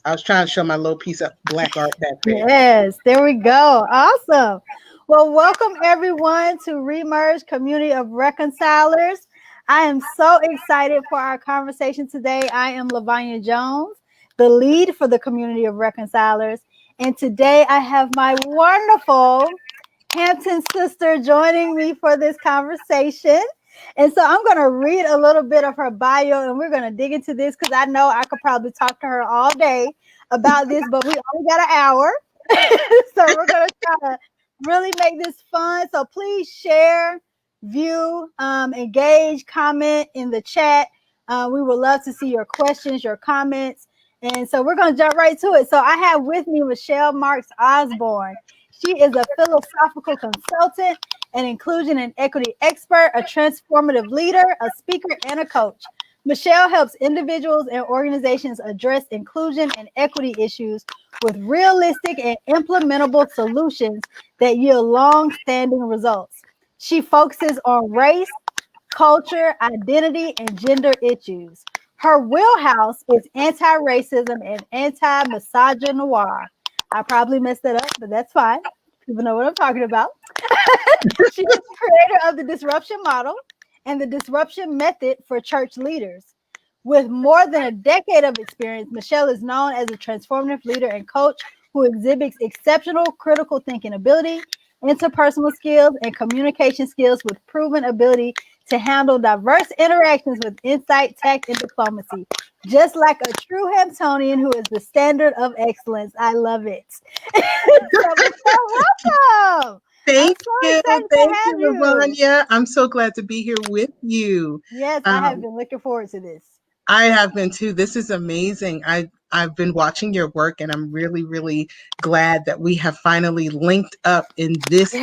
I was trying to show my little piece of black art back there. Yes, there we go. Awesome. Well, welcome everyone to Remerge Community of Reconcilers. I am so excited for our conversation today. I am Lavonya Jones, the lead for the Community of Reconcilers. And today I have my wonderful Hampton sister joining me for this conversation. And so I'm going to read a little bit of her bio and we're going to dig into this because I know I could probably talk to her all day about this, but we only got an hour. So we're going to try to really make this fun. So please share, view, engage, comment in the chat. We would love to see your questions, your comments. And so we're going to jump right to it. So I have with me Michelle Marks-Osborne. She is a philosophical consultant, an inclusion and equity expert, a transformative leader, a speaker, and a coach. Michelle helps individuals and organizations address inclusion and equity issues with realistic and implementable solutions that yield long-standing results. She focuses on race, culture, identity, and gender issues. Her wheelhouse is anti-racism and anti-misogynoir. I probably messed that up, but that's fine. People know what I'm talking about. She is the creator of the disruption model and the disruption method for church leaders. With more than a decade of experience, Michelle is known as a transformative leader and coach who exhibits exceptional critical thinking ability, interpersonal skills, and communication skills with proven ability to handle diverse interactions with insight, tact, and diplomacy. Just like a true Hamptonian who is the standard of excellence. I love it. So, welcome. Thank you, Lavonya. I'm so glad to be here with you. Yes, I have been looking forward to this. I have been too. This is amazing. I've been watching your work, and I'm really, really glad that we have finally linked up in this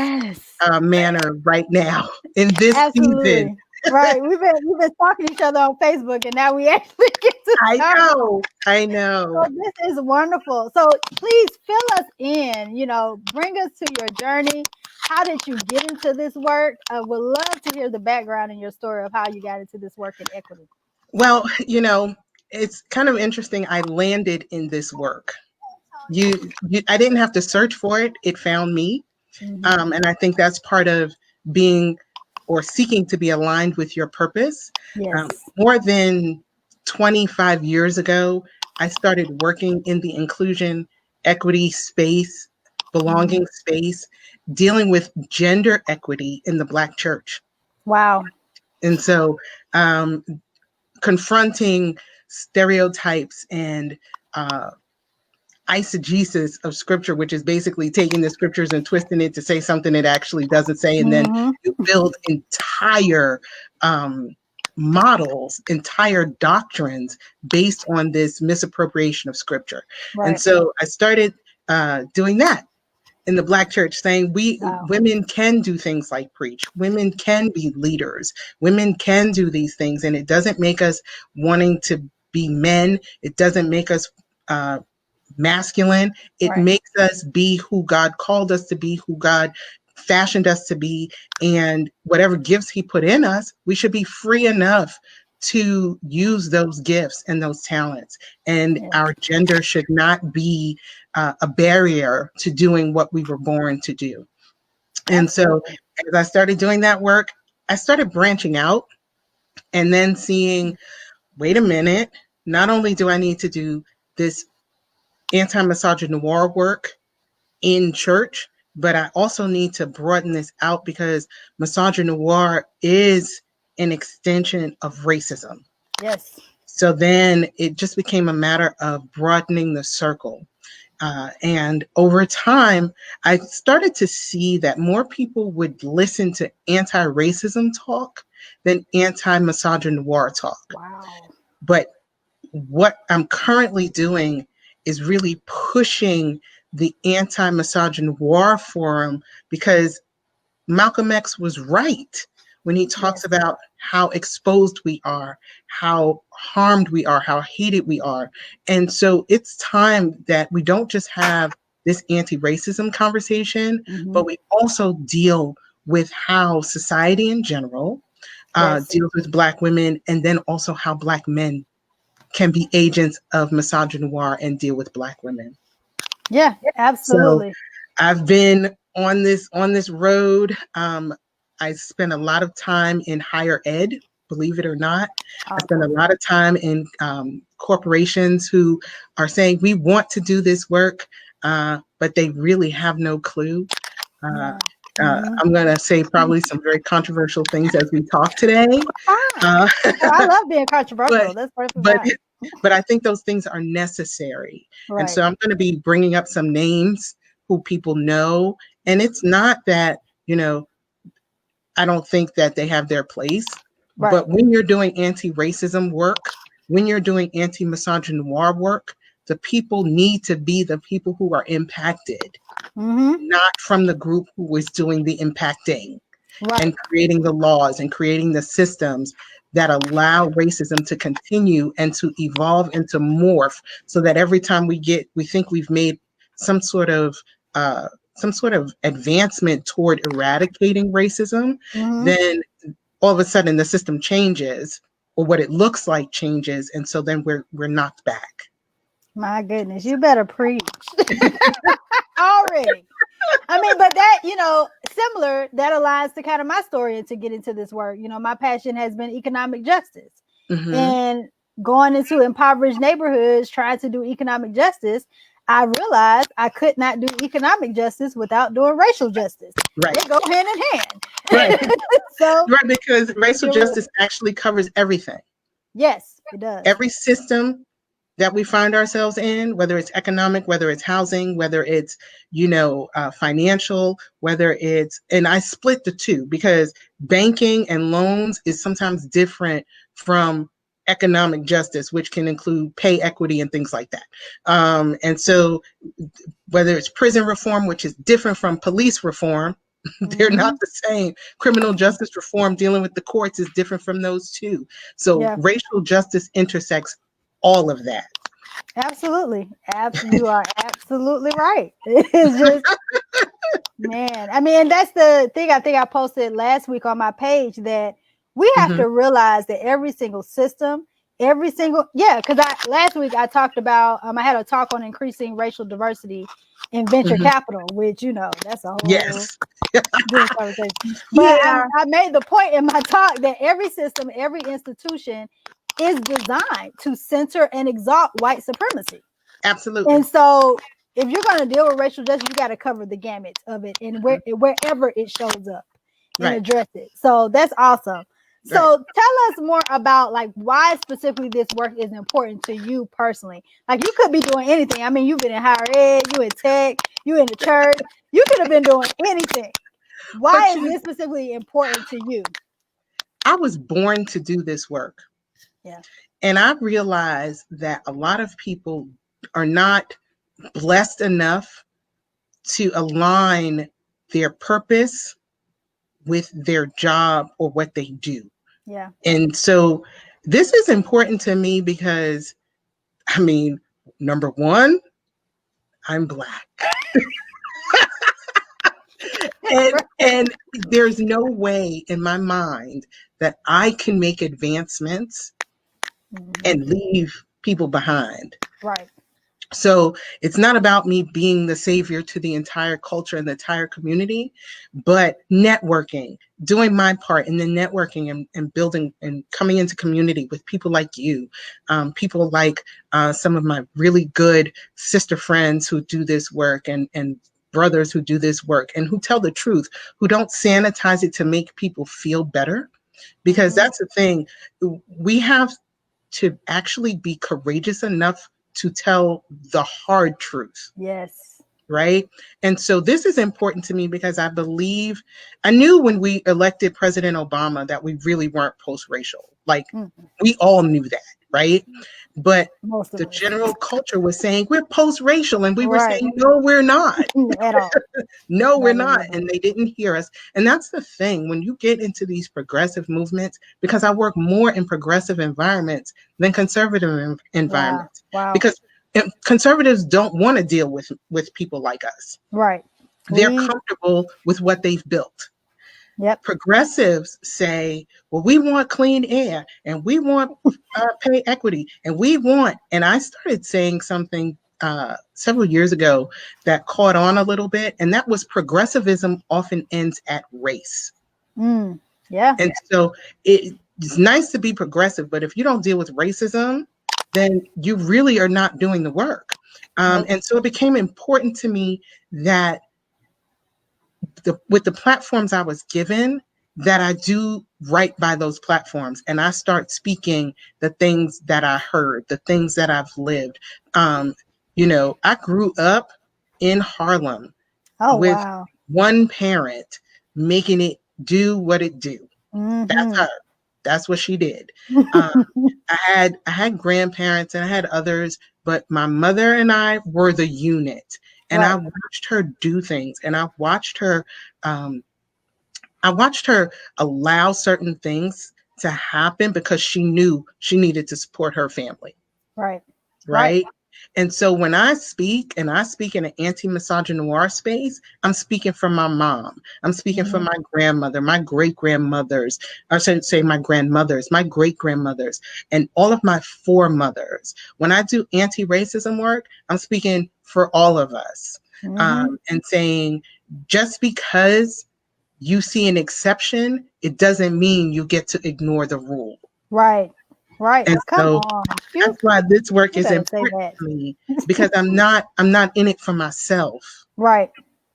manner right now in this season. Right, we've been talking to each other on Facebook, and now we actually get to talk. I know. So this is wonderful. So please fill us in. Bring us to your journey. How did you get into this work? I would love to hear the background in your story of how you got into this work in equity. Well, it's kind of interesting. I landed in this work. I didn't have to search for it. It found me. Mm-hmm. And I think that's part of being or seeking to be aligned with your purpose. Yes. More than 25 years ago, I started working in the inclusion, equity space, belonging space, dealing with gender equity in the Black church. Wow. And so confronting stereotypes and eisegesis of scripture, which is basically taking the scriptures and twisting it to say something it actually doesn't say. And then you build entire models, entire doctrines based on this misappropriation of scripture. Right. And so I started doing that in the Black church, saying women can do things like preach. Women can be leaders. Women can do these things. And it doesn't make us wanting to be men. It doesn't make us masculine. It makes us be who God called us to be, who God fashioned us to be, and whatever gifts he put in us, we should be free enough to use those gifts and those talents. And our gender should not be a barrier to doing what we were born to do. And so as I started doing that work, I started branching out and then seeing, wait a minute, not only do I need to do this anti-misogynoir work in church, but I also need to broaden this out because misogynoir is an extension of racism. Yes. So then it just became a matter of broadening the circle. And over time, I started to see that more people would listen to anti-racism talk than anti-misogynoir talk. Wow. But what I'm currently doing is really pushing the anti-misogynoir forum, because Malcolm X was right when he talks about how exposed we are, how harmed we are, how hated we are. And so it's time that we don't just have this anti-racism conversation, but we also deal with how society in general deals with Black women, and then also how Black men can be agents of misogynoir and deal with Black women. Yeah, absolutely. So I've been on this road. I spent a lot of time in higher ed, believe it or not. I spent a lot of time in corporations who are saying, we want to do this work, but they really have no clue. I'm going to say probably some very controversial things as we talk today. I love being controversial. That's perfect. But I think those things are necessary. Right. And so I'm going to be bringing up some names who people know. And it's not that, I don't think that they have their place. Right. But when you're doing anti-racism work, when you're doing anti-misogynoir work, the people need to be the people who are impacted, not from the group who is doing the impacting. Right. And creating the laws and creating the systems that allow racism to continue and to evolve and to morph, so that every time we think we've made some sort of advancement toward eradicating racism, then all of a sudden the system changes, or what it looks like changes, and so then we're knocked back. My goodness, you better preach. Already. I mean, but that, similar, that aligns to kind of my story and to get into this work. My passion has been economic justice, and going into impoverished neighborhoods, trying to do economic justice. I realized I could not do economic justice without doing racial justice. Right. They go hand in hand. Right. Right, because racial justice actually covers everything. Yes, it does. Every system that we find ourselves in, whether it's economic, whether it's housing, whether it's, financial, whether it's, and I split the two, because banking and loans is sometimes different from economic justice, which can include pay equity and things like that. And so whether it's prison reform, which is different from police reform, they're not the same. Criminal justice reform dealing with the courts is different from those two. So racial justice intersects all of that. Absolutely. You are absolutely right. It's just, man. I mean, that's the thing I think I posted last week on my page, that we have to realize that every single system, because last week I talked about, I had a talk on increasing racial diversity in venture capital, which, that's a whole different conversation. But I made the point in my talk that every system, every institution is designed to center and exalt white supremacy. Absolutely. And so if you're going to deal with racial justice, you got to cover the gamut of it, and wherever it shows up and address it. So that's awesome. So tell us more about why specifically this work is important to you personally. You could be doing anything. I mean, you've been in higher ed, you in tech, you in the church. You could have been doing anything. Why is this specifically important to you? I was born to do this work. Yeah. And I realized that a lot of people are not blessed enough to align their purpose with their job or what they do. Yeah. And so this is important to me because, number one, I'm Black. and there's no way in my mind that I can make advancements and leave people behind. Right. So it's not about me being the savior to the entire culture and the entire community, but networking, doing my part in the networking and building and coming into community with people like you, people like some of my really good sister friends who do this work, and brothers who do this work and who tell the truth, who don't sanitize it to make people feel better. Because that's the thing, we have to actually be courageous enough to tell the hard truth. Yes. Right. And so this is important to me because I knew when we elected President Obama that we really weren't post-racial. We all knew that. Right. But the general culture was saying we're post-racial, and we were saying, no, we're not. At all. No, we're not. And they didn't hear us. And that's the thing, when you get into these progressive movements, because I work more in progressive environments than conservative environments. Wow. Because conservatives don't want to deal with people like us. Right. They're comfortable with what they've built. Yep. Progressives say, well, we want clean air and we want pay equity and we want, and I started saying something several years ago that caught on a little bit, and that was progressivism often ends at race. Yeah. And so it's nice to be progressive, but if you don't deal with racism, then you really are not doing the work. Nope. And so it became important to me that with the platforms I was given, that I do right by those platforms and I start speaking the things that I heard, the things that I've lived. I grew up in Harlem with one parent making it do what it do. That's her. That's what she did. I had grandparents and I had others, but my mother and I were the unit. And I watched her do things, and I watched her allow certain things to happen because she knew she needed to support her family. Right. And so when I speak, and I speak in an anti-misogynoir space, I'm speaking from my mom. I'm speaking from my grandmother, my great-grandmothers, I should say my grandmothers, my great-grandmothers, and all of my foremothers. When I do anti-racism work, I'm speaking for all of us, and saying, just because you see an exception, it doesn't mean you get to ignore the rule. Right. And Come so on. that's why this work is important to me, because I'm not in it for myself. Right.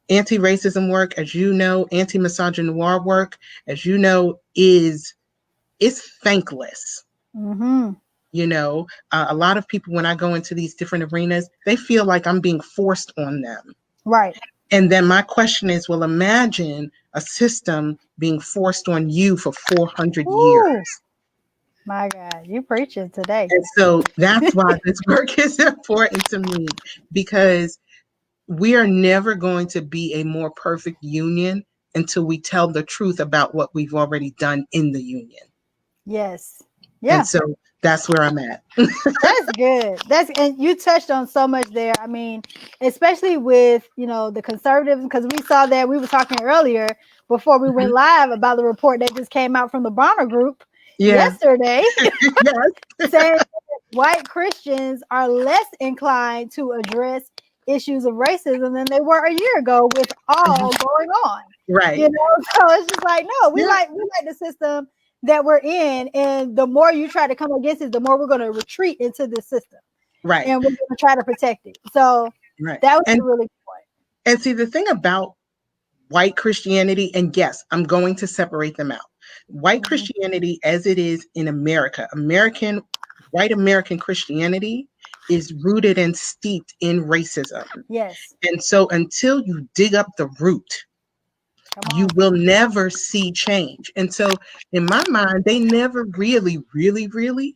Anti-racism work, as you know, anti-misogynoir work, as you know, is thankless. A lot of people, when I go into these different arenas, they feel like I'm being forced on them. Right. And then my question is, well, imagine a system being forced on you for 400 years. My God, you preaching today. And so that's why this work is important to me, because we are never going to be a more perfect union until we tell the truth about what we've already done in the union. Yes. Yeah. And so that's where I'm at. That's good. And you touched on so much there. I mean, especially with, the conservatives, because we saw that we were talking earlier before we went live about the report that just came out from the Bonner Group yesterday. Saying white Christians are less inclined to address issues of racism than they were a year ago with all going on. Right. So it's just like, no, we like the system that we're in, and the more you try to come against it, the more we're going to retreat into the system. Right. And we're going to try to protect it. So that was a really good point. And see, the thing about white Christianity, and yes, I'm going to separate them out. White Christianity, as it is in America, white American Christianity is rooted and steeped in racism. Yes. And so until you dig up the root, you will never see change. And so in my mind, they never really, really, really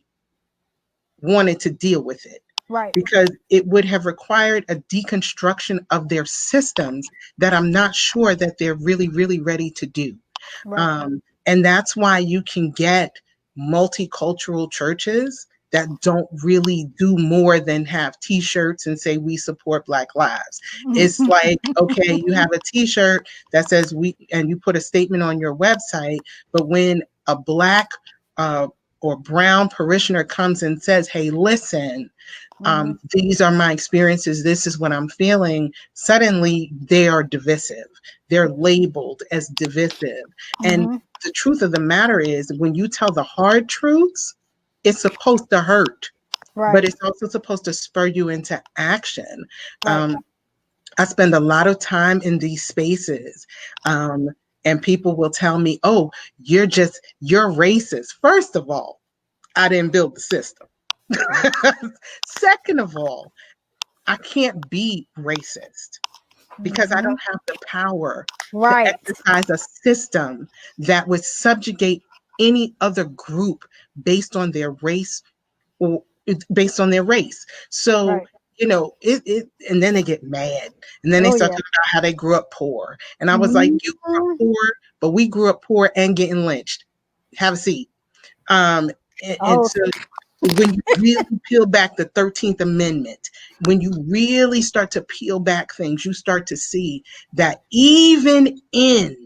wanted to deal with it. Right. Because it would have required a deconstruction of their systems that I'm not sure that they're really, really ready to do. Right. And that's why you can get multicultural churches that don't really do more than have t-shirts and say we support Black lives. It's like, okay, you have a t-shirt that says and you put a statement on your website, but when a Black or brown parishioner comes and says, hey, listen, these are my experiences, this is what I'm feeling, suddenly they are divisive. They're labeled as divisive. And the truth of the matter is, when you tell the hard truths, it's supposed to hurt, but it's also supposed to spur you into action. I spend a lot of time in these spaces, and people will tell me, oh, you're racist. First of all, I didn't build the system. Second of all, I can't be racist because I don't have the power to exercise a system that would subjugate any other group based on their race or based on their race. So, and then they get mad, and then they start talking about how they grew up poor. And I was like, you grew up poor, but we grew up poor and getting lynched. Have a seat. And so when you really peel back the 13th Amendment, when you really start to peel back things, you start to see that even in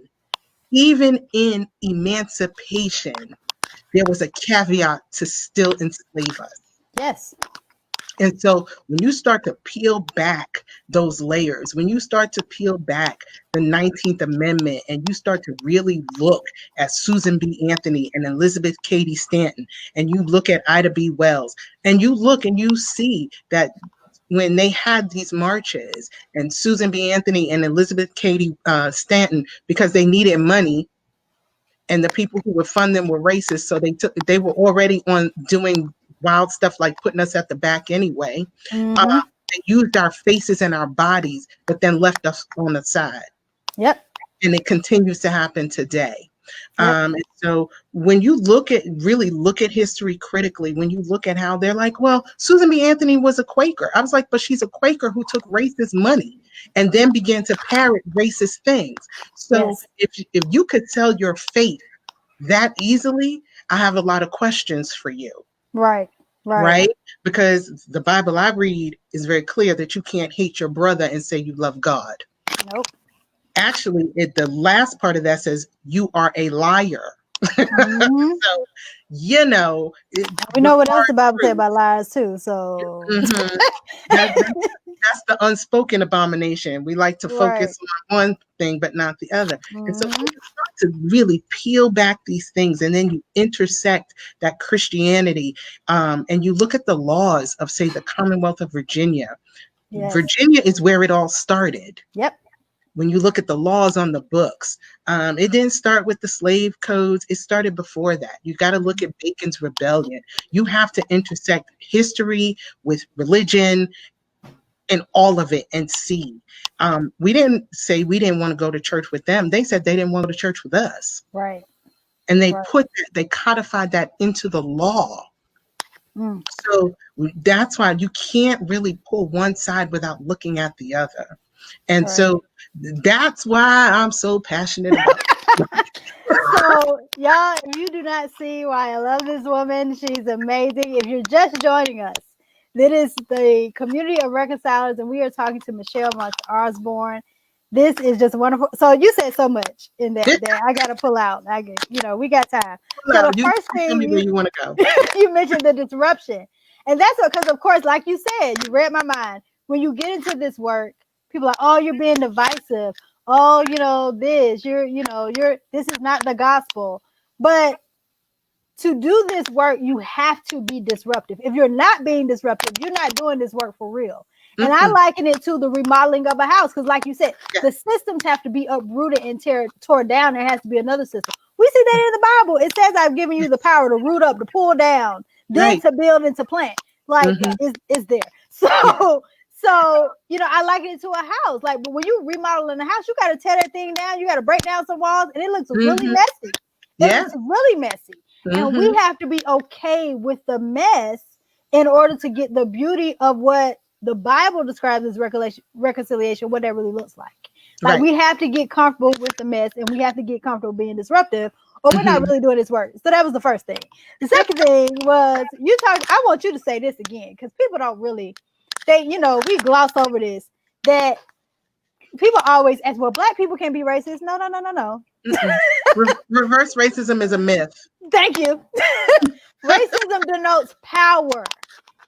even in emancipation, there was a caveat to still enslave us. Yes. And so when you start to peel back those layers, when you start to peel back the 19th Amendment and you start to really look at Susan B. Anthony and Elizabeth Cady Stanton, and you look at Ida B. Wells, and you look and you see that when they had these marches and Susan B. Anthony and Elizabeth Cady Stanton, because they needed money, and the people who would fund them were racist, so they were already on doing wild stuff like putting us at the back anyway. They used our faces and our bodies, but then left us on the side. Yep. And it continues to happen today. Yep. So when you really look at history critically, when you look at how they're like, well, Susan B. Anthony was a Quaker. I was like, but she's a Quaker who took racist money and then began to parrot racist things. So if you could sell your faith that easily, I have a lot of questions for you. Right? Because the Bible I read is very clear that you can't hate your brother and say you love God. Nope. Actually, the last part of that says you are a liar. So, we know what else the Bible says about liars too. So that's the unspoken abomination. We like to focus on one thing but not the other. And so you start to really peel back these things, and then you intersect that Christianity, and you look at the laws of, say, the Commonwealth of Virginia. Virginia is where it all started. Yep. When you look at the laws on the books, it didn't start with the slave codes. It started before that. You got to look at Bacon's Rebellion. You have to intersect history with religion and all of it and see. We didn't say we didn't want to go to church with them. They said they didn't want to go to church with us. Right. And they they codified that into the law. So that's why you can't really pull one side without looking at the other. And so that's why I'm so passionate about it. So, y'all, if you do not see why I love this woman, she's amazing. If you're just joining us, this is the Community of Reconcilers, and we are talking to Michelle Marks-Osborne. This is just wonderful. So you said so much in that I got to pull out. We got time. So the first thing, tell me where you want to go. You mentioned the disruption. And that's because, of course, like you said, you read my mind. When you get into this work, people are like, oh, you're being divisive. Oh, this, this is not the gospel. But to do this work, you have to be disruptive. If you're not being disruptive, you're not doing this work for real. And I liken it to the remodeling of a house. Because like you said, the systems have to be uprooted and torn down. There has to be another system. We see that in the Bible. It says, I've given you the power to root up, to pull down, then to build and to plant. Like, it's there. So, I liken it to a house. Like, when you remodeling a house, you got to tear that thing down. You got to break down some walls, and it looks really messy. It's really messy. And we have to be okay with the mess in order to get the beauty of what the Bible describes as reconciliation, what that really looks like. Like, we have to get comfortable with the mess, and we have to get comfortable being disruptive, or we're not really doing this work. So that was the first thing. The second thing was, I want you to say this again, because people don't really, we gloss over this, that people always ask, well, Black people can be racist. No. Reverse racism is a myth. Thank you. Racism denotes power.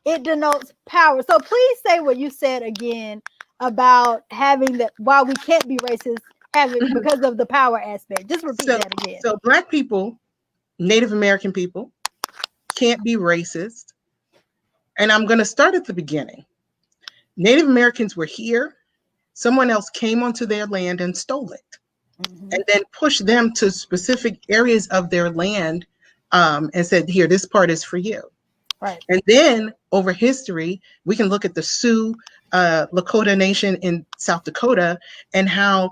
It denotes power. So please say what you said again about having that, while we can't be racist, because of the power aspect. Just repeat that again. So Black people, Native American people, can't be racist. And I'm going to start at the beginning. Native Americans were here. Someone else came onto their land and stole it. And then pushed them to specific areas of their land and said, here, this part is for you. Right. And then over history, we can look at the Sioux Lakota Nation in South Dakota, and how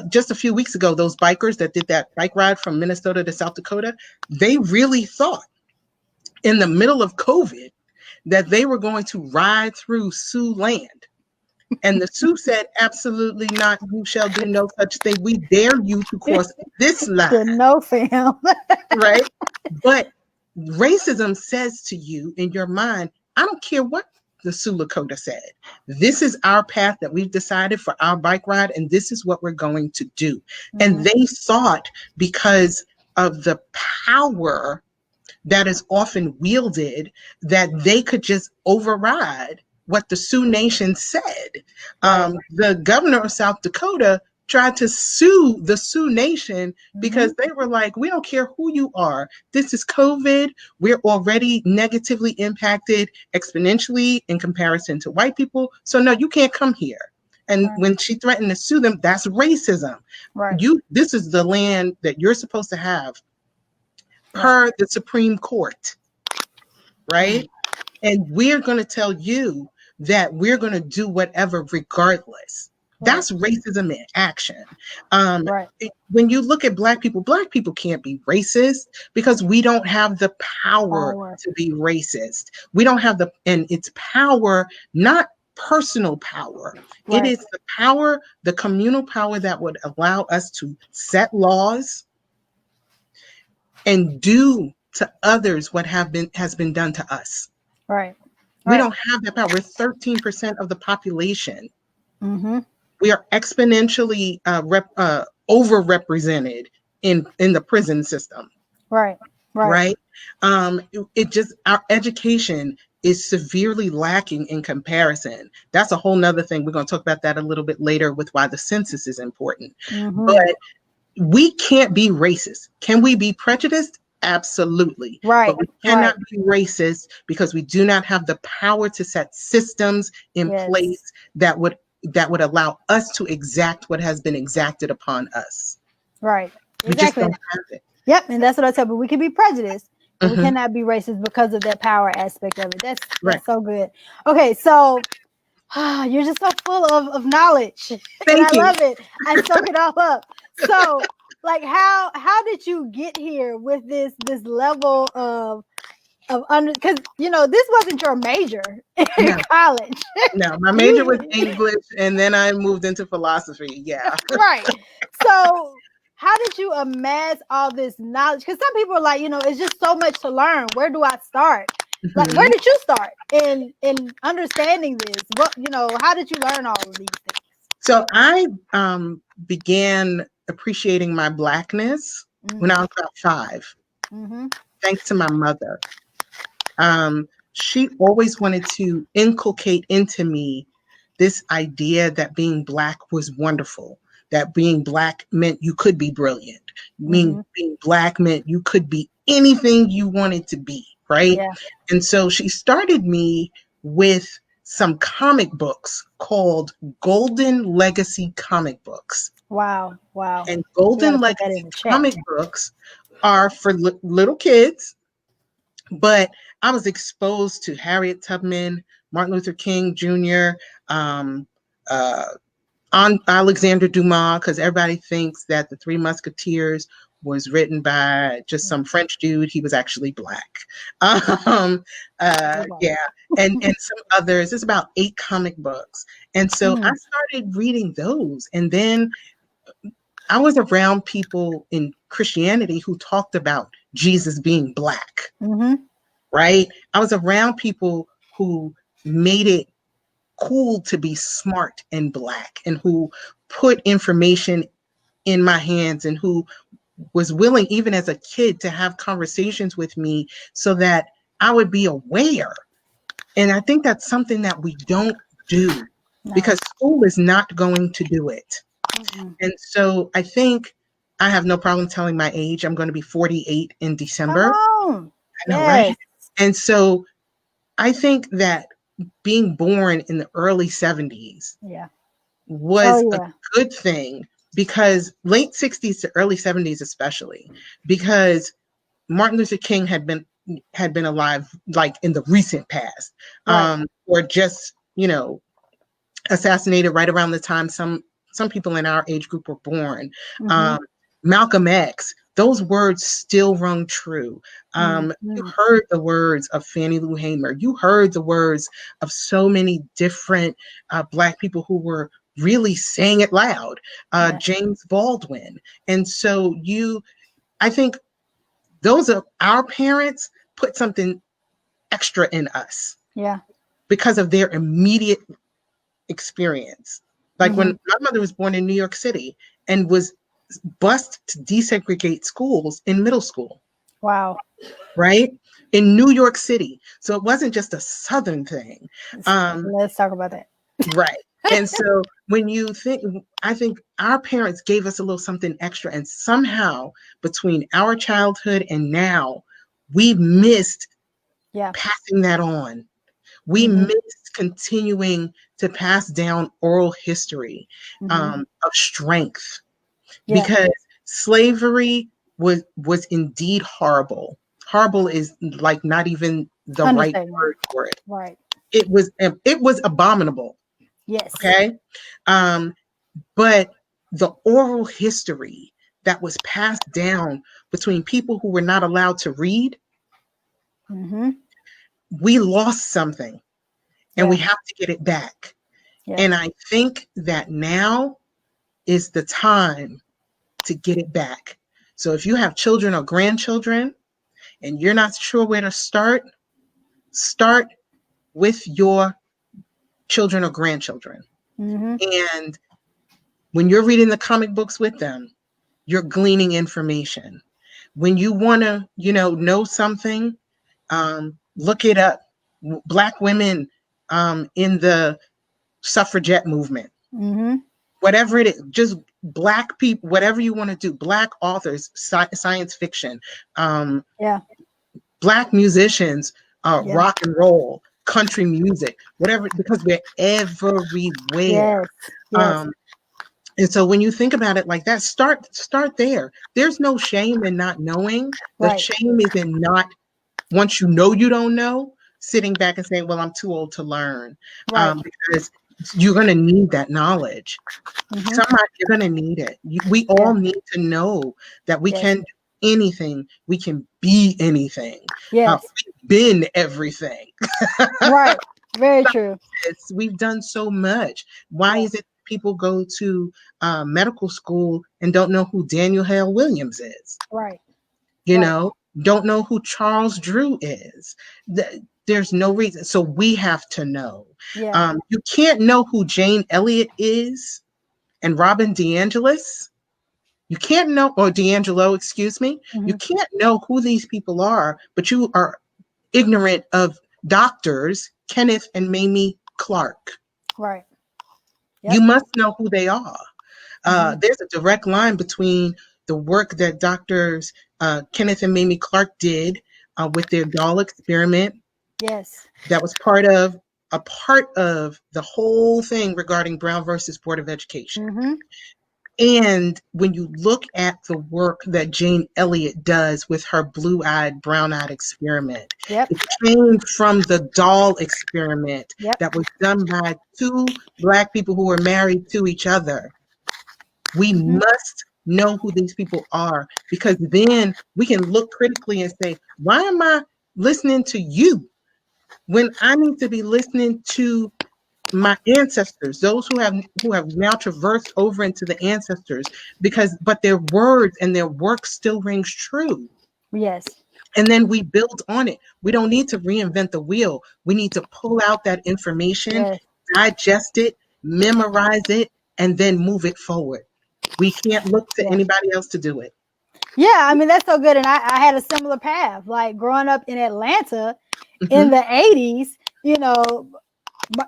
just a few weeks ago, those bikers that did that bike ride from Minnesota to South Dakota, they really thought in the middle of COVID that they were going to ride through Sioux land. And the Sioux said, absolutely not. You shall do no such thing. We dare you to cross this line. No, fam. Right? But racism says to you in your mind, I don't care what the Sioux Lakota said. This is our path that we've decided for our bike ride, and this is what we're going to do. And they thought, because of the power that is often wielded, that they could just override what the Sioux Nation said. The governor of South Dakota tried to sue the Sioux Nation because they were like, we don't care who you are. This is COVID. We're already negatively impacted exponentially in comparison to white people. So no, you can't come here. And when she threatened to sue them, that's racism. This is the land that you're supposed to have per the Supreme Court, right? And we're going to tell you that we're going to do whatever regardless. That's racism in action. When you look at Black people can't be racist because we don't have the power to be racist. We don't have and it's power, not personal power. It is the power, the communal power that would allow us to set laws and do to others what has been done to us. We don't have that power. We're 13% of the population. We are exponentially overrepresented in the prison system. Right. It just, our education is severely lacking in comparison. That's a whole nother thing. We're going to talk about that a little bit later with why the census is important. But we can't be racist. Can we be prejudiced? Absolutely. But we cannot be racist because we do not have the power to set systems in place that would allow us to exact what has been exacted upon us. We just don't have it. Yep, and that's what I said. But we can be prejudiced, but we cannot be racist because of that power aspect of it. That's so good. Okay, so you're just so full of knowledge. And I love it. I soak it all up. So, like, how did you get here with this level of because this wasn't your major in college. No, my major was English, and then I moved into philosophy. Yeah. So how did you amass all this knowledge? Because some people are like, it's just so much to learn. Where do I start? Like, where did you start in understanding this? What how did you learn all of these things? So I began appreciating my Blackness when I was about 5, thanks to my mother. She always wanted to inculcate into me this idea that being Black was wonderful, that being Black meant you could be brilliant. Being Black meant you could be anything you wanted to be, right? And so she started me with some comic books called Golden Legacy comic books. Wow. And Golden Legacy comic books are for little kids, but I was exposed to Harriet Tubman, Martin Luther King Jr., Alexander Dumas, because everybody thinks that The Three Musketeers was written by just some French dude. He was actually Black. And some others. It's about 8 comic books. And so I started reading those. And then I was around people in Christianity who talked about Jesus being Black, right? I was around people who made it cool to be smart and Black, and who put information in my hands, and who was willing, even as a kid, to have conversations with me so that I would be aware. And I think that's something that we don't do because school is not going to do it. And so I think I have no problem telling my age. I'm going to be 48 in December. I know, right? And so I think that being born in the early 70s was a good thing, because late 60s to early 70s especially, because Martin Luther King had been alive like in the recent past, or just assassinated right around the time some people in our age group were born. Malcolm X, those words still rung true. You heard the words of Fannie Lou Hamer. You heard the words of so many different Black people who were really saying it loud. James Baldwin. And so I think those are our parents put something extra in us. because of their immediate experience. Like when my mother was born in New York City and was bused to desegregate schools in middle school. Wow. Right? In New York City. So it wasn't just a Southern thing. Let's talk about that. Right. And so when you think, I think our parents gave us a little something extra, and somehow between our childhood and now, we missed passing that on. We missed continuing to pass down oral history of strength, because slavery was indeed horrible. Horrible is like not even the right word for it. Right. It was abominable. Yes. Okay. But the oral history that was passed down between people who were not allowed to read, we lost something, and we have to get it back. And I think that now is the time to get it back. So if you have children or grandchildren and you're not sure where to start with your children or grandchildren. And when you're reading the comic books with them, you're gleaning information. When you want to, know something, look it up. Black women in the suffragette movement. Whatever it is, just Black people, whatever you want to do, Black authors, science fiction, Black musicians, rock and roll, country music, whatever, because we're everywhere. And so when you think about it like that, start there. There's no shame in not knowing. The shame is in not, once you know you don't know, sitting back and saying, well, I'm too old to learn. Because you're going to need that knowledge. You're going to need it. We all need to know that we can do anything. We can be anything. We've been everything. Right. Very true. We've done so much. Why is it people go to medical school and don't know who Daniel Hale Williams is? Right. Don't know who Charles Drew is. There's no reason. So we have to know. You can't know who Jane Elliott is and Robin DeAngelis. You can't know, or D'Angelo, excuse me. You can't know who these people are, but you are ignorant of doctors Kenneth and Mamie Clark. Right. You must know who they are. There's a direct line between the work that doctors Kenneth and Mamie Clark did with their doll experiment. Yes. That was part of the whole thing regarding Brown versus Board of Education. And when you look at the work that Jane Elliott does with her blue-eyed, brown-eyed experiment, it came from the doll experiment that was done by two Black people who were married to each other. We must know who these people are, because then we can look critically and say, why am I listening to you when I need to be listening to my ancestors, those who have now traversed over into the ancestors, but their words and their work still rings true. Yes. And then we build on it. We don't need to reinvent the wheel. We need to pull out that information, digest it, memorize it, and then move it forward. We can't look to anybody else to do it. Yeah, I mean, that's so good. And I had a similar path, like growing up in Atlanta in the 80s,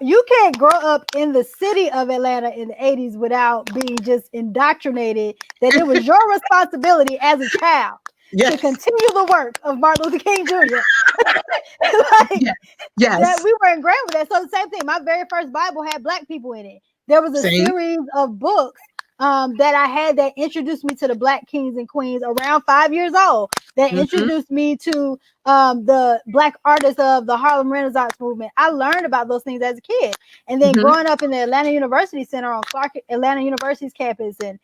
you can't grow up in the city of Atlanta in the 80s without being just indoctrinated that it was your responsibility as a child to continue the work of Martin Luther King Jr. That we were ingrained with that. So the same thing, my very first Bible had Black people in it. There was a series of books that I had that introduced me to the Black kings and queens around 5 years old, that introduced me to the Black artists of the Harlem Renaissance movement. I learned about those things as a kid. And then growing up in the Atlanta University Center on Atlanta University's campus, and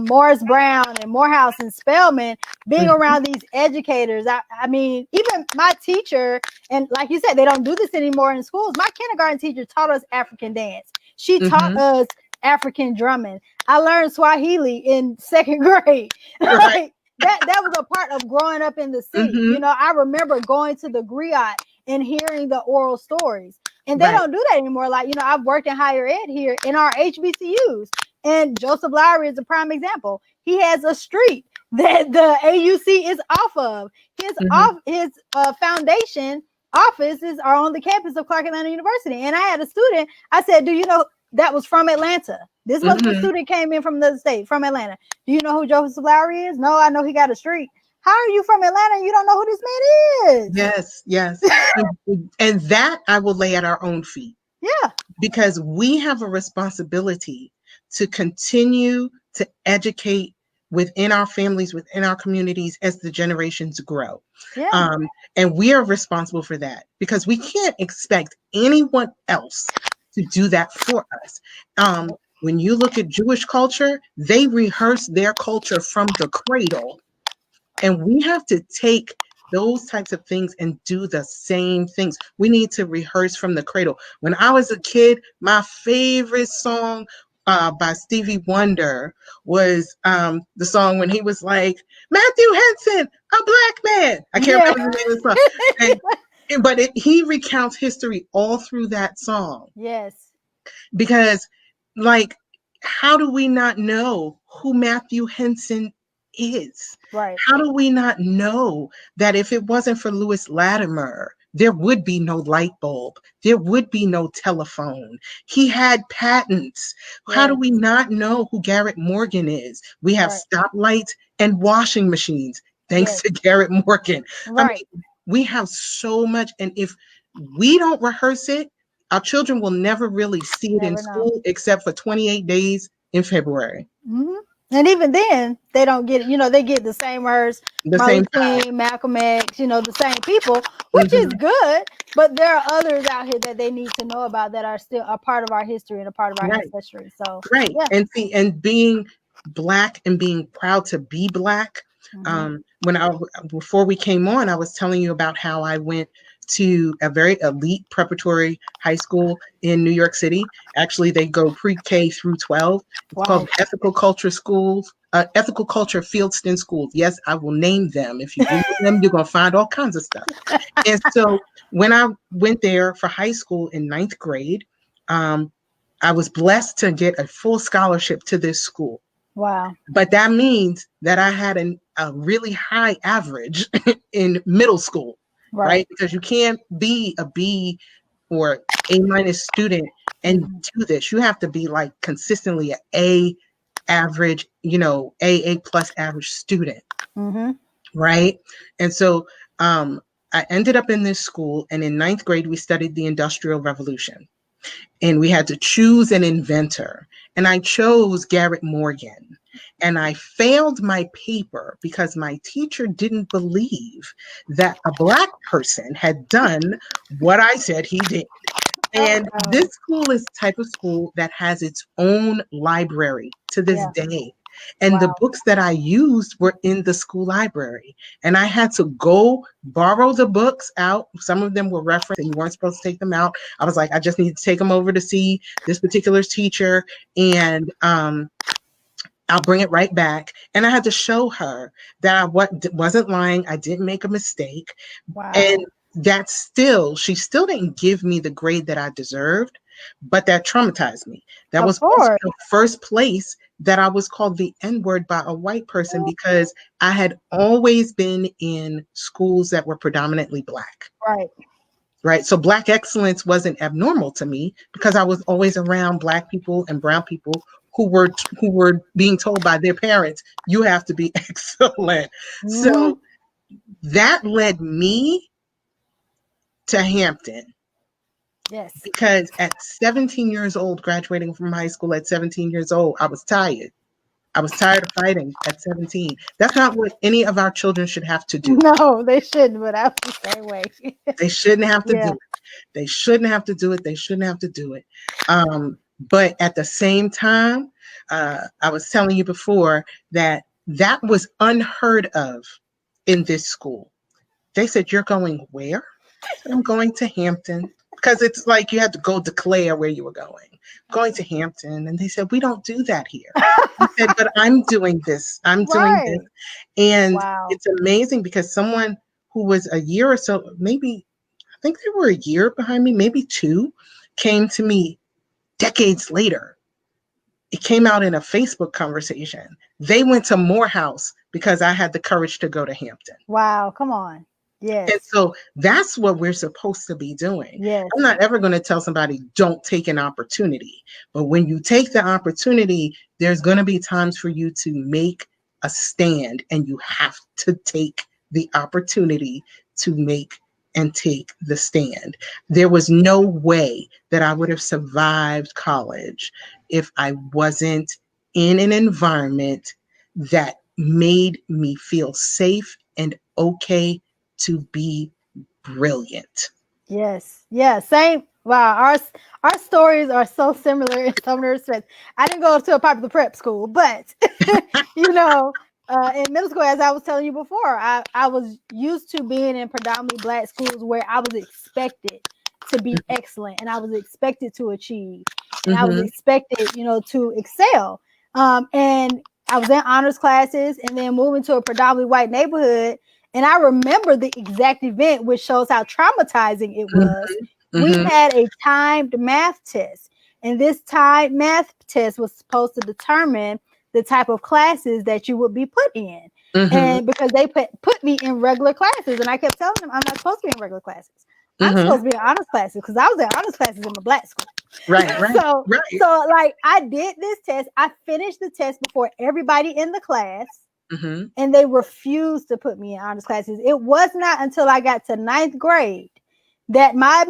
Morris Brown and Morehouse and Spelman, being around these educators. I mean, even my teacher, and like you said, they don't do this anymore in schools. My kindergarten teacher taught us African dance. She taught us African drumming. I learned Swahili in second grade. Like, that was a part of growing up in the city. I remember going to the griot and hearing the oral stories. And they don't do that anymore. Like, you know, I've worked in higher ed here in our HBCUs, and Joseph Lowry is a prime example. He has a street that the AUC is off of. His foundation offices are on the campus of Clark Atlanta University. And I had a student, I said, do you know, that was from Atlanta. This was the student came in from the state, from Atlanta. Do you know who Joseph Lowry is? No, I know he got a street. How are you from Atlanta and you don't know who this man is? Yes, yes. And that I will lay at our own feet. Yeah. Because we have a responsibility to continue to educate within our families, within our communities, as the generations grow. Yeah. And we are responsible for that, because we can't expect anyone else to do that for us. When you look at Jewish culture, they rehearse their culture from the cradle. And we have to take those types of things and do the same things. We need to rehearse from the cradle. When I was a kid, my favorite song by Stevie Wonder was the song when he was like, Matthew Henson, a black man. I can't remember the name of the song. But he recounts history all through that song. Yes. Because, like, how do we not know who Matthew Henson is? Right. How do we not know that if it wasn't for Lewis Latimer, there would be no light bulb, there would be no telephone? He had patents. Yes. How do we not know who Garrett Morgan is? We have stoplights and washing machines thanks to Garrett Morgan. Right. I mean, we have so much, and if we don't rehearse it, our children will never really see it in school except for 28 days in February. Mm-hmm. And even then, they don't get, you know, they get the same words, Martin Luther King, Malcolm X, you know, the same people, which is good. But there are others out here that they need to know about that are still a part of our history and a part of our ancestry. So, and being Black and being proud to be Black. Before we came on, I was telling you about how I went to a very elite preparatory high school in New York City. Actually, they go pre-K through 12. It's called Ethical Culture Schools, Ethical Culture Fieldston Schools. Yes, I will name them. If you Google them, you're going to find all kinds of stuff. And so when I went there for high school in 9th grade, I was blessed to get a full scholarship to this school. Wow. But that means that I had a really high average in middle school. Right? Because you can't be a B or A- student and do this. You have to be like consistently an A average, you know, A plus average student. Right? And so I ended up in this school, and in 9th grade, we studied the Industrial Revolution. And we had to choose an inventor. And I chose Garrett Morgan. And I failed my paper because my teacher didn't believe that a Black person had done what I said he did. And this school is the type of school that has its own library to this day. And the books that I used were in the school library. And I had to go borrow the books out. Some of them were referenced and you weren't supposed to take them out. I was like, I just need to take them over to see this particular teacher. And I'll bring it right back. And I had to show her that I wasn't lying. I didn't make a mistake. Wow. And that she still didn't give me the grade that I deserved, but that traumatized me. That was also the first place that I was called the N-word by a white person, because I had always been in schools that were predominantly Black. Right. So Black excellence wasn't abnormal to me, because I was always around Black people and brown people who were being told by their parents, you have to be excellent. So that led me to Hampton. Yes. Because at 17 years old, graduating from high school at 17 years old, I was tired. I was tired of fighting at 17. That's not what any of our children should have to do. No, they shouldn't, but I was the same way. They shouldn't have to do it. They shouldn't have to do it. They shouldn't have to do it. But at the same time, I was telling you before that was unheard of in this school. They said, "You're going where?" I said, "I'm going to Hampton." Because it's like you had to go declare where you were going to Hampton. And they said, "We don't do that here." I said, "But I'm doing this. I'm doing this." And it's amazing, because someone who was a year or so, maybe, I think they were a year behind me, maybe 2, came to me decades later. It came out in a Facebook conversation. They went to Morehouse because I had the courage to go to Hampton. Wow, come on. Yes. And so that's what we're supposed to be doing. Yes. I'm not ever going to tell somebody don't take an opportunity. But when you take the opportunity, there's going to be times for you to make a stand, and you have to take the opportunity to make and take the stand. There was no way that I would have survived college if I wasn't in an environment that made me feel safe and okay to be brilliant. Yes. Yeah. Same. Wow. Our stories are so similar in some respects. I didn't go to a popular prep school, but you know, in middle school, as I was telling you before, I was used to being in predominantly Black schools where I was expected to be excellent, and I was expected to achieve, and I was expected, you know, to excel. And I was in honors classes, and then moving to a predominantly white neighborhood. And I remember the exact event, which shows how traumatizing it was. We had a timed math test, and this timed math test was supposed to determine the type of classes that you would be put in. And because they put me in regular classes, and I kept telling them I'm not supposed to be in regular classes. I'm supposed to be in honors classes, because I was in honors classes in my Black school. Right. So like I did this test. I finished the test before everybody in the class. And they refused to put me in honors classes. It was not until I got to 9th grade that my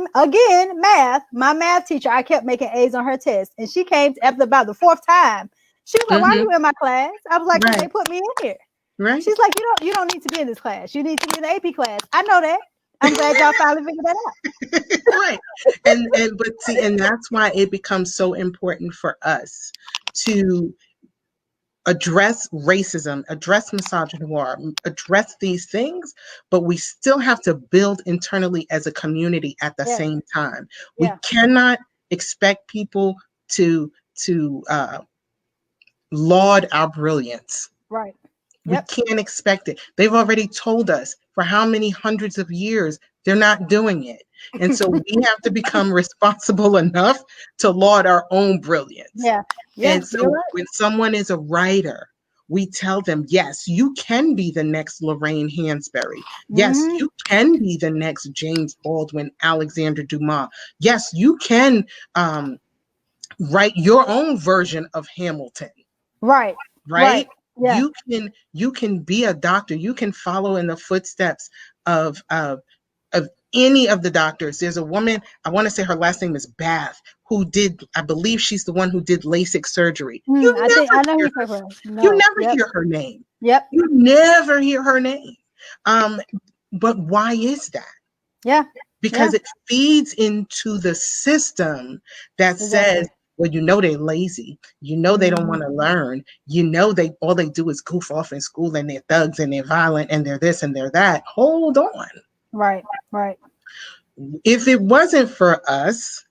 math teacher, I kept making A's on her test. And she came after about the 4th time. She was like, why are you in my class? I was like, they put me in here. Right. She's like, you don't need to be in this class. You need to be in the AP class. I know that. I'm glad y'all finally figured that out. Right. And that's why it becomes so important for us to address racism, address misogyny, address these things, but we still have to build internally as a community at the same time. We cannot expect people to laud our brilliance. Right. We can't expect it. They've already told us for how many hundreds of years they're not doing it. And so we have to become responsible enough to laud our own brilliance. And so when someone is a writer, we tell them, yes, you can be the next Lorraine Hansberry. Yes, you can be the next James Baldwin, Alexander Dumas. Yes, you can write your own version of Hamilton. Right? Yeah. You can be a doctor. You can follow in the footsteps of any of the doctors. There's a woman, I want to say her last name is Bath, who did, I believe she's the one who did LASIK surgery. You never hear her name. You never hear her name. But why is that? Because it feeds into the system that says, well, you know, they're lazy. You know, they don't want to learn. You know, all they do is goof off in school, and they're thugs and they're violent and they're this and they're that. Hold on. Right. If it wasn't for us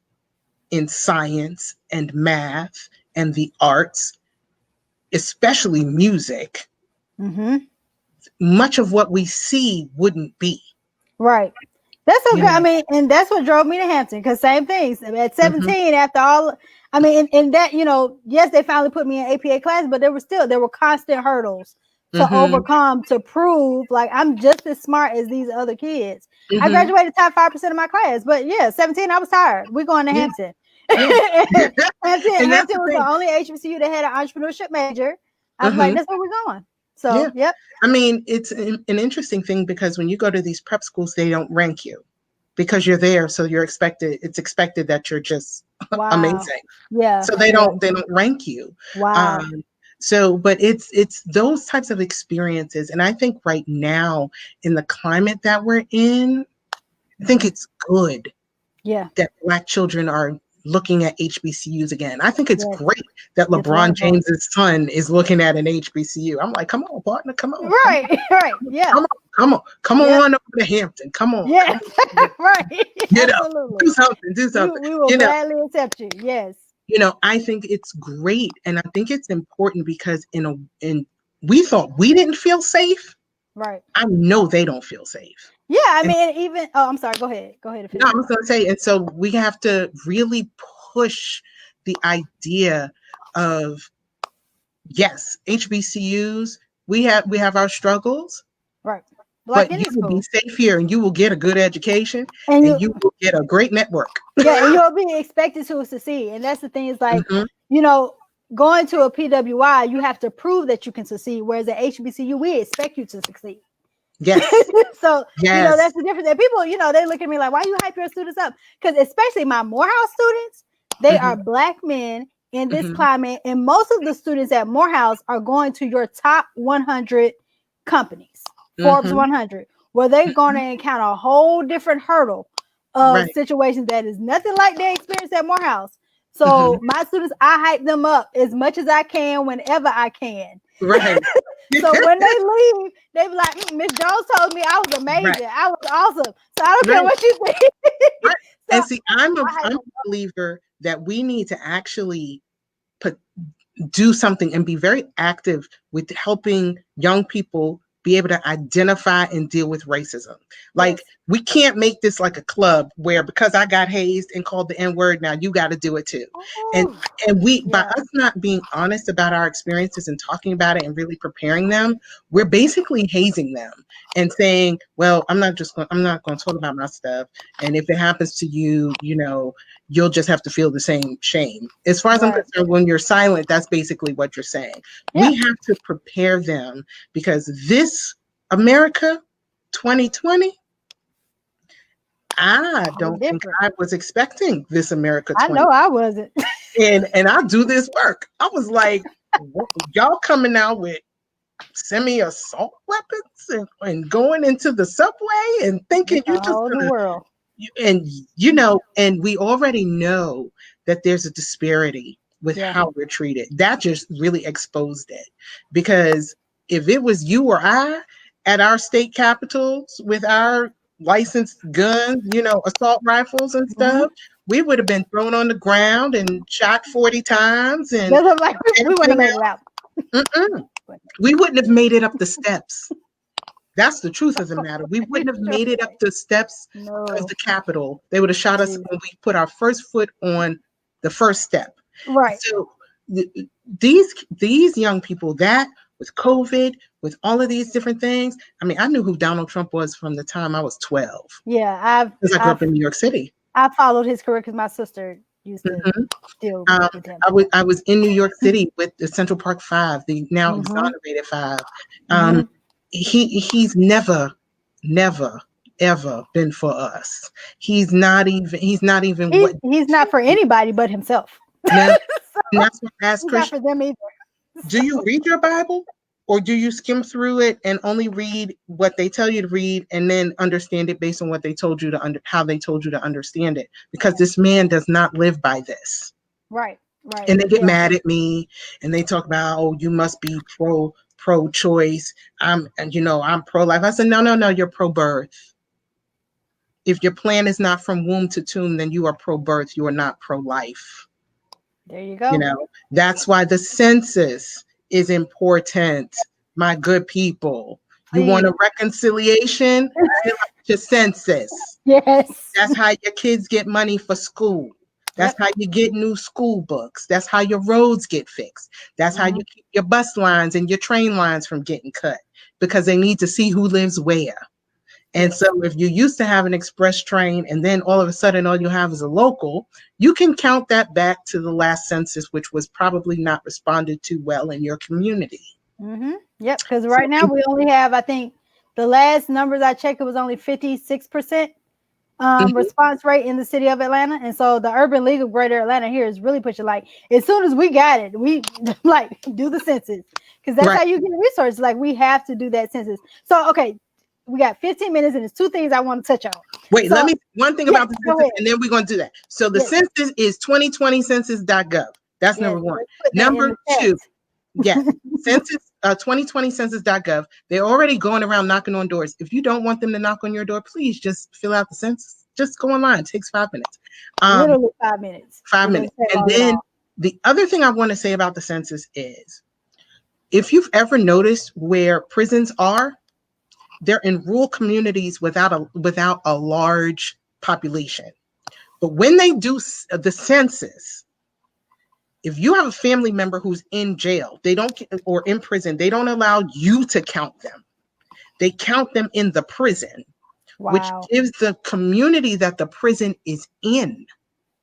in science and math and the arts, especially music, much of what we see wouldn't be. Right. That's okay. I mean, and that's what drove me to Hampton, because same things at 17, after all, I mean, in that, you know, yes, they finally put me in APA class, but there were constant hurdles to overcome, to prove like I'm just as smart as these other kids. I graduated top 5% of my class, but 17, I was tired. We're going to Hampton. Hampton was the only HBCU that had an entrepreneurship major. I was like, that's where we're going. So, I mean, it's an interesting thing, because when you go to these prep schools, they don't rank you because you're there. So it's expected that you're just amazing. Yeah. So they don't rank you. Wow. But it's those types of experiences. And I think right now in the climate that we're in, I think it's good that Black children are looking at HBCUs again. I think it's great that LeBron James's son is looking at an HBCU. I'm like, come on, partner, come on. Right. Yeah. Come on over to Hampton. Come on. Yeah. Right. Absolutely. Do something. We will gladly accept you. Yes. You know, I think it's great, and I think it's important, because we thought we didn't feel safe. Right. I know they don't feel safe. Yeah, I mean, even I'm sorry. Go ahead. No, I was going to say, and so we have to really push the idea of, yes, HBCUs. We have our struggles, right? but you will be safe here, and you will get a good education, and you will get a great network. Yeah, and you'll be expected to succeed, and that's the thing. Is like, going to a PWI, you have to prove that you can succeed. Whereas at HBCU, we expect you to succeed. Yes. So, that's the difference. And people, they look at me like, why you hype your students up? Because especially my Morehouse students, they are Black men in this climate. And most of the students at Morehouse are going to your top 100 companies, Forbes 100, where they're going to encounter a whole different hurdle of situations that is nothing like they experienced at Morehouse. So my students, I hype them up as much as I can whenever I can. Right. So when they leave, they be like, Miss Jones told me I was amazing. I was awesome. So I don't care what you think. So and see, I'm a believer that we need to actually do something and be very active with helping young people be able to identify and deal with racism. Like, we can't make this like a club where because I got hazed and called the N-word, now you got to do it too. And we, by us not being honest about our experiences and talking about it and really preparing them, we're basically hazing them and saying, well, I'm not going to talk about my stuff. And if it happens to you, you'll just have to feel the same shame. As far as I'm concerned, when you're silent, that's basically what you're saying. We have to prepare them, because this America 2020, I don't think I was expecting this America 2020. I know I wasn't. And I do this work. I was like, y'all coming out with semi-assault weapons and going into the subway and thinking you're just gonna, the world. And we already know that there's a disparity with how we're treated. That just really exposed it, because if it was you or I at our state capitals with our licensed guns, assault rifles and stuff, we would have been thrown on the ground and shot 40 times, and we wouldn't have made it out. We wouldn't have made it up the steps. That's the truth of the matter. We wouldn't have made it up the steps of the Capitol. They would have shot us when we put our first foot on the first step. Right. So these young people, that with COVID, with all of these different things, I mean, I knew who Donald Trump was from the time I was 12. Yeah, because I grew up in New York City. I followed his career because my sister used to deal with him. I was in New York City with the Central Park Five, the now exonerated Five. He's never ever been for us. He's not for anybody but himself. Now, that's what I ask Christians. Not for them either. Do you read your Bible, or do you skim through it and only read what they tell you to read and then understand it based on what they told you to how they told you to understand it? Because this man does not live by this. Right. And they get mad at me and they talk about, oh, you must be pro-choice. I'm pro-life. I said, no, you're pro-birth. If your plan is not from womb to tomb, then you are pro-birth. You are not pro-life. There you go. That's why the census is important, my good people. You want a reconciliation? The census. Yes. That's how your kids get money for school. That's how you get new school books. That's how your roads get fixed. That's how you keep your bus lines and your train lines from getting cut, because they need to see who lives where. And so if you used to have an express train and then all of a sudden all you have is a local, you can count that back to the last census, which was probably not responded to well in your community. Yep, because right now we only have, I think, the last numbers I checked, it was only 56% response rate in the city of Atlanta. And so the Urban League of Greater Atlanta here is really pushing, like, as soon as we got it, we like do the census, because that's how you get resources. Like, we have to do that census. So, okay. We got 15 minutes and there's two things I want to touch on. Wait, one thing about the census, and then we're going to do that. So the census is 2020census.gov. That's number one. Number two, census 2020census.gov. They're already going around knocking on doors. If you don't want them to knock on your door, please just fill out the census. Just go online. It takes 5 minutes. Literally 5 minutes. 5 minutes. And then the other thing I want to say about the census is, if you've ever noticed where prisons are, They're in rural communities without a large population. But when they do the census, if you have a family member who's in jail, they don't, or in prison, they don't allow you to count them. They count them in the prison, which gives the community that the prison is in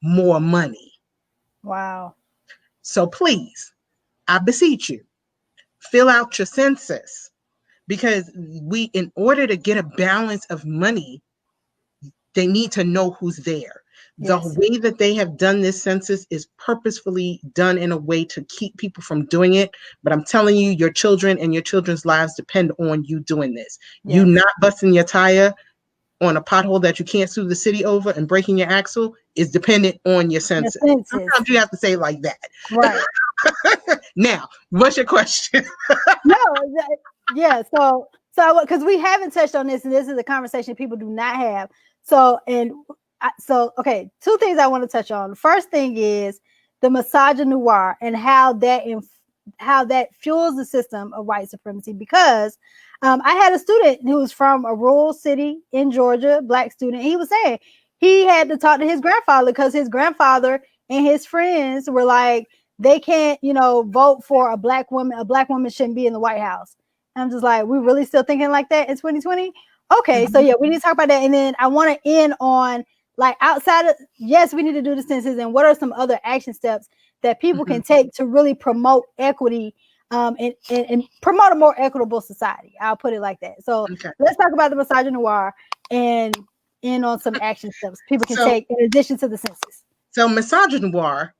more money. Wow. So please, I beseech you, fill out your census, because in order to get a balance of money, they need to know who's there. The way that they have done this census is purposefully done in a way to keep people from doing it. But I'm telling you, your children and your children's lives depend on you doing this. Yes. You not busting your tire on a pothole that you can't sue the city over and breaking your axle is dependent on your census. Sometimes you have to say it like that. Right. Now, what's your question? Yeah. So because we haven't touched on this, and this is a conversation people do not have. Okay, two things I want to touch on. The first thing is the misogynoir and how that fuels the system of white supremacy. Because I had a student who was from a rural city in Georgia, Black student. He was saying he had to talk to his grandfather because his grandfather and his friends were like, they can't, vote for a Black woman. A Black woman shouldn't be in the White House. And I'm just like, we really still thinking like that in 2020? Okay, so yeah, we need to talk about that. And then I want to end on, like, outside of, yes, we need to do the census, and what are some other action steps that people can take to really promote equity and promote a more equitable society. I'll put it like that. So let's talk about the misogynoir and end on some action steps people can take in addition to the census. So misogynoir,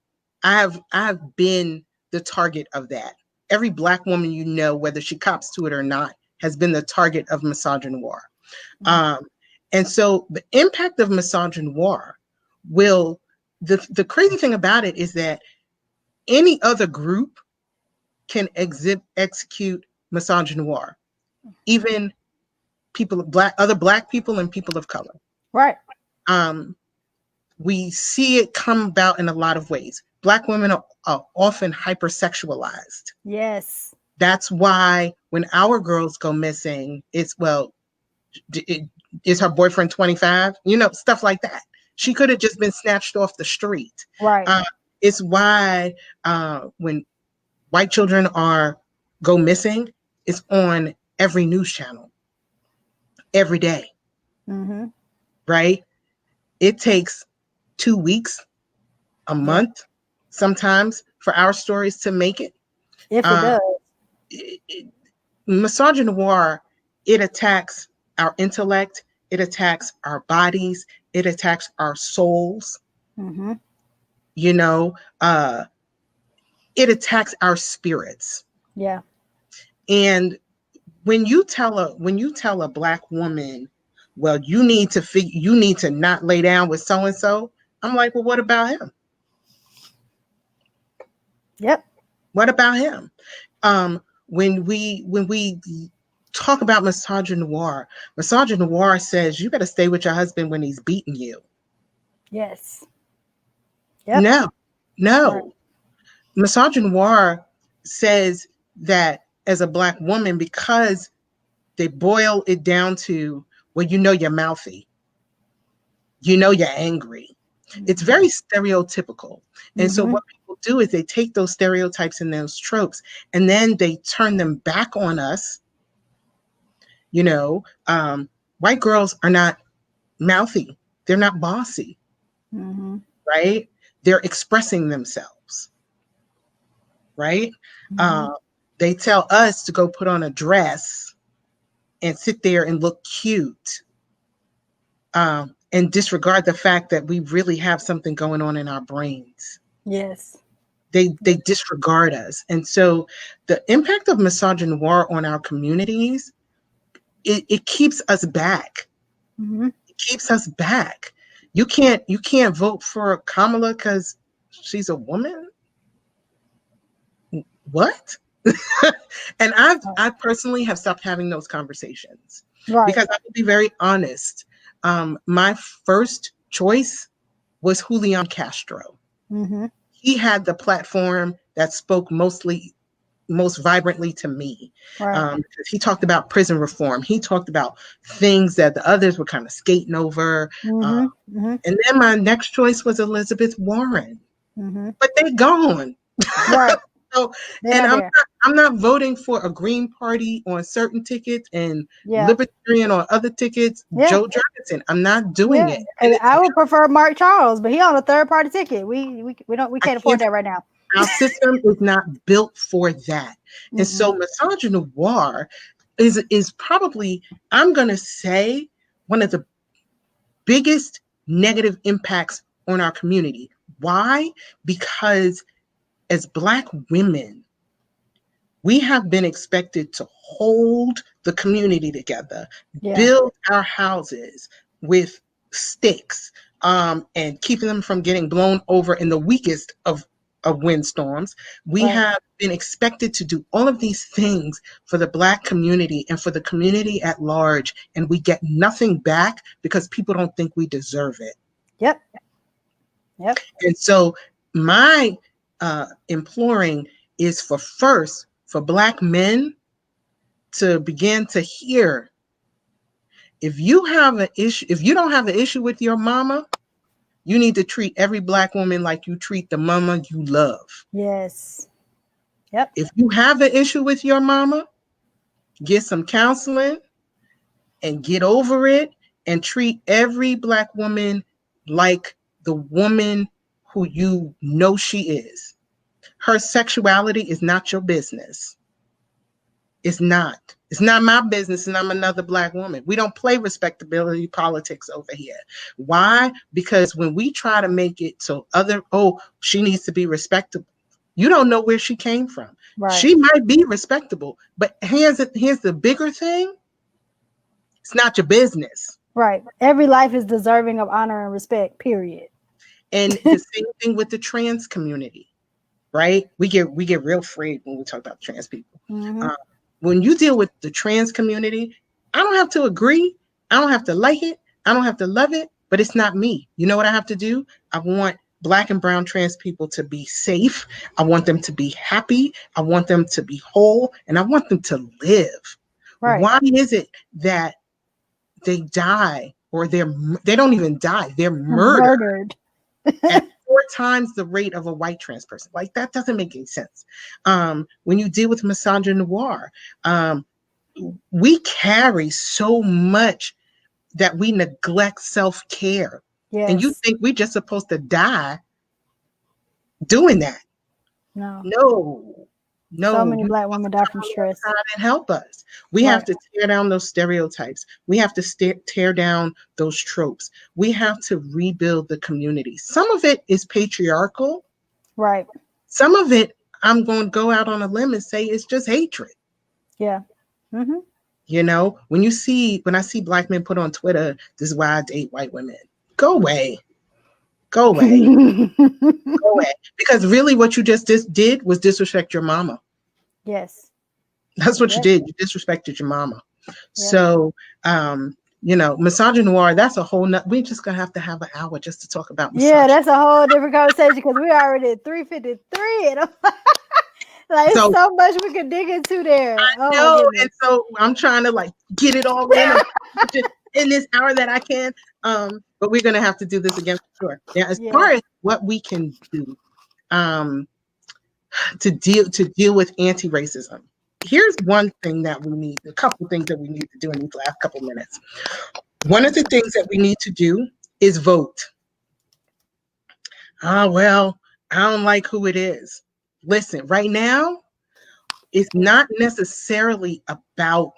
I have been the target of that. Every Black woman, whether she cops to it or not, has been the target of misogynoir. And so the impact of misogynoir the crazy thing about it is that any other group can execute misogynoir, even other Black people and people of color. Right. We see it come about in a lot of ways. Black women are often hypersexualized. Yes. That's why when our girls go missing, it's, is her boyfriend 25? Stuff like that. She could have just been snatched off the street. Right. It's why when white children go missing, it's on every news channel every day. Mm-hmm. Right? It takes 2 weeks, a month, sometimes for our stories to make it. If it does. Misogynoir, it attacks our intellect, it attacks our bodies, it attacks our souls. Mm-hmm. It attacks our spirits. Yeah. And when you tell a Black woman, well, you need to not lay down with so and so, I'm like, well, what about him? Yep. What about him? When we talk about misogynoir says you got to stay with your husband when he's beating you. Yes. Yep. No. Right. Misogynoir says that as a Black woman, because they boil it down to, well, you're mouthy. You're angry. It's very stereotypical. And so what people do is they take those stereotypes and those tropes, and then they turn them back on us. White girls are not mouthy. They're not bossy. Mm-hmm. Right? They're expressing themselves. Right? Mm-hmm. They tell us to go put on a dress and sit there and look cute. And disregard the fact that we really have something going on in our brains. Yes. They disregard us. And so the impact of misogynoir on our communities, it keeps us back. Mm-hmm. It keeps us back. You can't vote for Kamala because she's a woman? What? And I personally have stopped having those conversations. Right. Because I will be very honest. My first choice was Julian Castro. Mm-hmm. He had the platform that spoke mostly most vibrantly to me. Right. Because he talked about prison reform. He talked about things that the others were kind of skating over. And then my next choice was Elizabeth Warren. But they're gone. Right. So, and I'm not voting for a Green Party on certain tickets and Libertarian on other tickets. Joe Jorgensen, I'm not doing it. And I would prefer Mark Charles, but he on a third party ticket. We can't afford that right now. Our system is not built for that. And so misogynoir is probably, I'm gonna say, one of the biggest negative impacts on our community. Why? Because as Black women, we have been expected to hold the community together, build our houses with sticks, and keeping them from getting blown over in the weakest of windstorms. We have been expected to do all of these things for the Black community and for the community at large, and we get nothing back because people don't think we deserve it. Yep. And so my imploring is for Black men to begin to hear, if you don't have an issue with your mama, you need to treat every Black woman like you treat the mama you love. Yes. Yep. If you have an issue with your mama, get some counseling and get over it and treat every Black woman like the woman who you know she is. Her sexuality is not your business. It's not. It's not my business, and I'm another Black woman. We don't play respectability politics over here. Why? Because when we try to make it so she needs to be respectable, you don't know where she came from. Right. She might be respectable, but here's the bigger thing. It's not your business. Right. Every life is deserving of honor and respect, period. And the same thing with the trans community, right? We get real afraid when we talk about trans people. When you deal with the trans community, I don't have to agree. I don't have to like it. I don't have to love it, but it's not me. You know what I have to do? I want Black and brown trans people to be safe. I want them to be happy. I want them to be whole, and I want them to live. Right. Why is it that they die, or they don't even die? They're murdered. At 4 times the rate of a white trans person. Like, that doesn't make any sense. When you deal with misogynoir, we carry so much that we neglect self-care. Yes. And you think we're just supposed to die doing that. No. So many Black women die from stress. And help us. We have to tear down those stereotypes. We have to tear down those tropes. We have to rebuild the community. Some of it is patriarchal. Right. Some of it, I'm going to go out on a limb and say, it's just hatred. Yeah. You know, when I see Black men put on Twitter, this is why I date white women. Go away. Go away. Go away. Because really what you just did was disrespect your mama. Yes. That's what you did. You disrespected your mama. So, misogynoir, that's a whole nother, we're just going to have an hour just to talk about misogyny. Yeah, that's a whole different conversation because we already at 3:53. And like, it's so much we can dig into there. I know. And so I'm trying to get it all in this hour that I can. But we're going to have to do this again for sure. Now, as far as what we can do to deal with anti-racism, here's one thing that we need, a couple things that we need to do in these last couple minutes. One of the things that we need to do is vote. Well, I don't like who it is. Listen, right now, it's not necessarily about,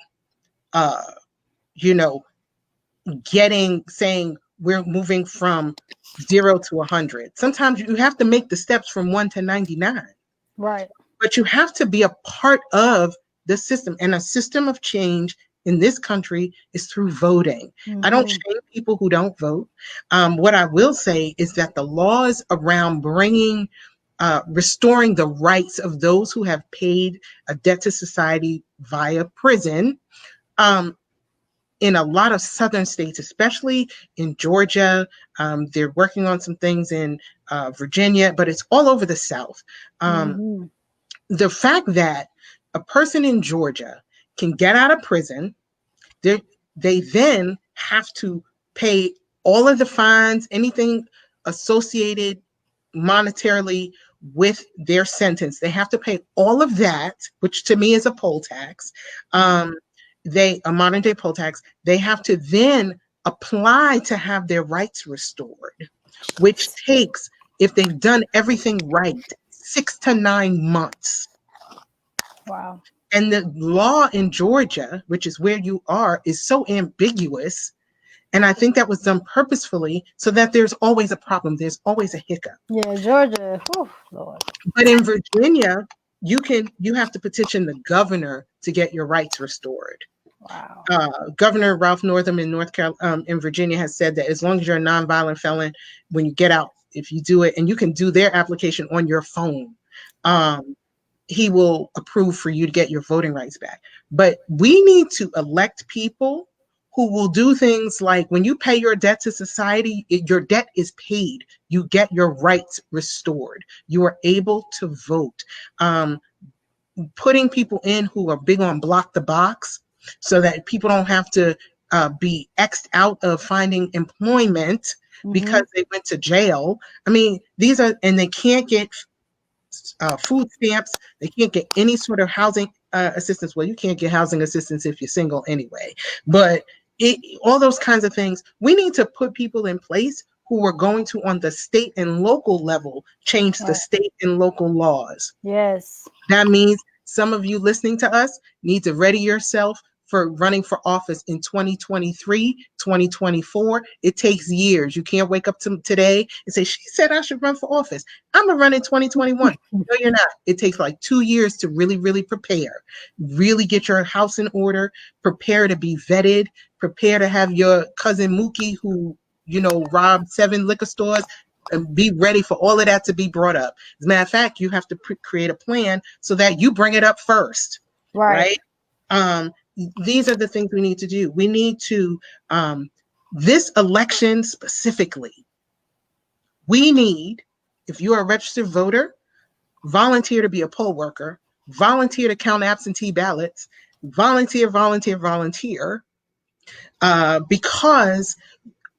saying we're moving from 0 to 100. Sometimes you have to make the steps from 1 to 99. Right. But you have to be a part of the system, and a system of change in this country is through voting. I don't shame people who don't vote. What I will say is that the laws around restoring the rights of those who have paid a debt to society via prison, in a lot of southern states, especially in Georgia, they're working on some things in Virginia, but it's all over the South. the fact that a person in Georgia can get out of prison, they then have to pay all of the fines, anything associated monetarily with their sentence. They have to pay all of that, which to me is a poll tax. A modern day poll tax. They have to then apply to have their rights restored, which takes, if they've done everything right, 6 to 9 months. Wow. And the law in Georgia, which is where you are, is so ambiguous. And I think that was done purposefully so that there's always a problem. There's always a hiccup. Yeah, Georgia. Whew, Lord. But in Virginia, you have to petition the governor to get your rights restored. Wow. Governor Ralph Northam in Virginia has said that as long as you're a nonviolent felon, when you get out, if you do it, and you can do their application on your phone, he will approve for you to get your voting rights back. But we need to elect people who will do things like, when you pay your debt to society, your debt is paid. You get your rights restored. You are able to vote. Putting people in who are big on block the box so that people don't have to be X'd out of finding employment because they went to jail. I mean, and they can't get food stamps. They can't get any sort of housing assistance. Well, you can't get housing assistance if you're single anyway. But all those kinds of things, we need to put people in place who are going to, on the state and local level, change the state and local laws. Yes. That means some of you listening to us need to ready yourself for running for office in 2023, 2024. It takes years. You can't wake up today and say, she said I should run for office. I'm going to run in 2021. No, you're not. It takes like 2 years to really, really prepare. Really get your house in order. Prepare to be vetted. Prepare to have your cousin Mookie, who, robbed 7 liquor stores, and be ready for all of that to be brought up. As a matter of fact, you have to create a plan so that you bring it up first. Right? These are the things we need to do. We need to, this election specifically, we need, if you are a registered voter, volunteer to be a poll worker, volunteer to count absentee ballots, volunteer, because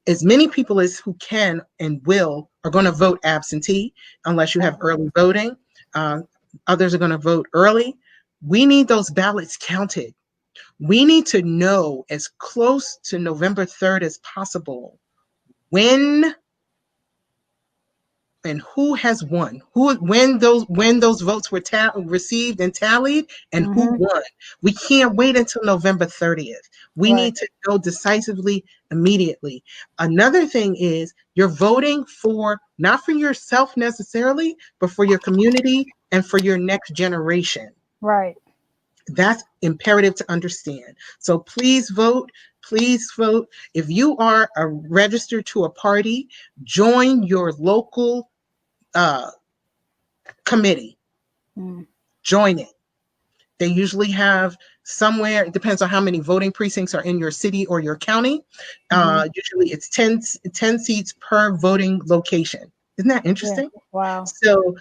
as many people as who can and will are going to vote absentee unless you have early voting. Others are going to vote early. We need those ballots counted. We need to know as close to November 3rd as possible when and who has won, when those votes were received and tallied, and who won. We can't wait until November 30th. We need to know decisively, immediately. Another thing is, you're voting not for yourself necessarily, but for your community and for your next generation. Right. That's imperative to understand. So please vote. Please vote. If you are registered to a party, join your local committee. Join it. They usually have somewhere, it depends on how many voting precincts are in your city or your county. Usually it's 10 seats per voting location. Isn't that interesting? Yeah. Wow. So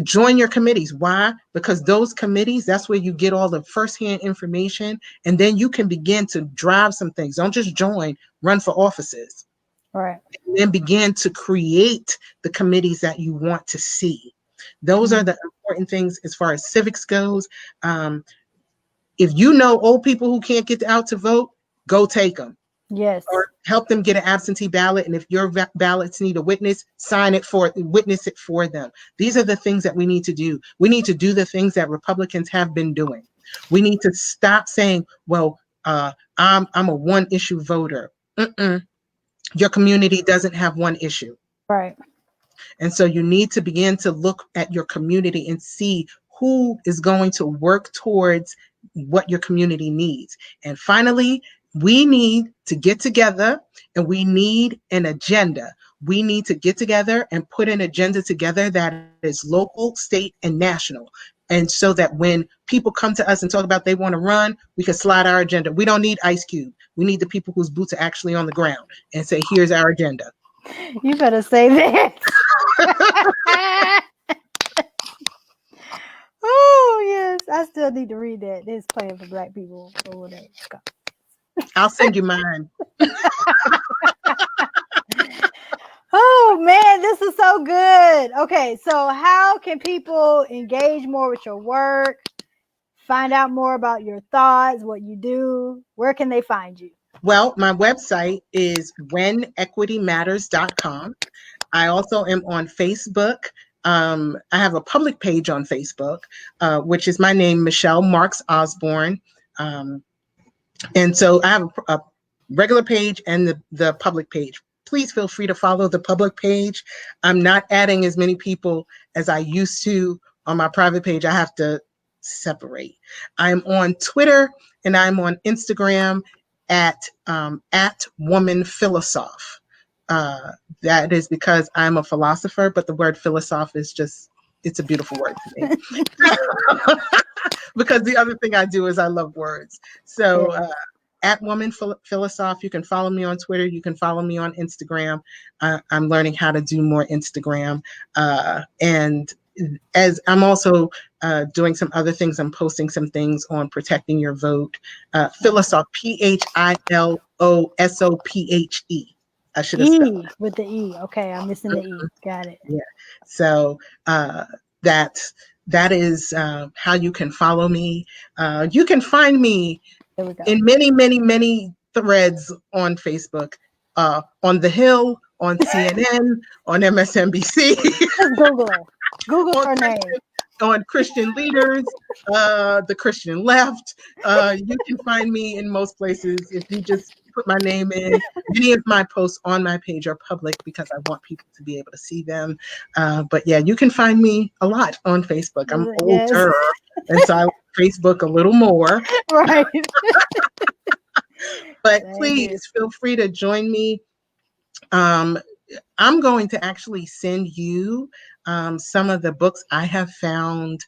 join your committees. Why? Because those committees, that's where you get all the firsthand information, and then you can begin to drive some things. Don't just join, run for offices. Right. And then begin to create the committees that you want to see. Those are the important things as far as civics goes. If you know old people who can't get out to vote, go take them. Yes. Or help them get an absentee ballot. And if your ballots need a witness, witness it for them. These are the things that we need to do. We need to do the things that Republicans have been doing. We need to stop saying, well, I'm a one issue voter. Your community doesn't have one issue. Right. And so you need to begin to look at your community and see who is going to work towards what your community needs. And finally, we need to get together, and we need an agenda. We need to get together and put an agenda together that is local, state, and national. And so that when people come to us and talk about they want to run, we can slide our agenda. We don't need Ice Cube. We need the people whose boots are actually on the ground and say, here's our agenda. You better say that. Oh, I still need to read that. This Plan for Black People or whatever. I'll send you mine. Oh man, this is so good. Okay, so how can people engage more with your work? Find out more about your thoughts, what you do? Where can they find you? Well, my website is whenequitymatters.com. I also am on Facebook. I have a public page on Facebook, which is my name, Michelle Marks-Osborne. And so I have a regular page and the public page. Please feel free to follow the public page. I'm not adding as many people as I used to on my private page. I have to separate. I'm on Twitter and I'm on Instagram at woman philosoph. That is because I'm a philosopher, but the word philosoph is just, it's a beautiful word to me. Because the other thing I do is I love words. So at woman philosoph, you can follow me on Twitter. You can follow me on Instagram. I'm learning how to do more Instagram. And as I'm also doing some other things, I'm posting some things on protecting your vote. Philosoph, PHILOSOPHE. I should have spelled E with the E. Okay, I'm missing the E. Got it. Yeah. So that is how you can follow me. You can find me in many, many, many threads on Facebook, on The Hill, on CNN, on MSNBC. Just Google her. Google her name. On Christian leaders, the Christian left. You can find me in most places if you just put my name in. Many of my posts on my page are public because I want people to be able to see them. But yeah, you can find me a lot on Facebook. I'm older, and so I like Facebook a little more. Right. But please feel free to join me. I'm going to actually send you some of the books I have found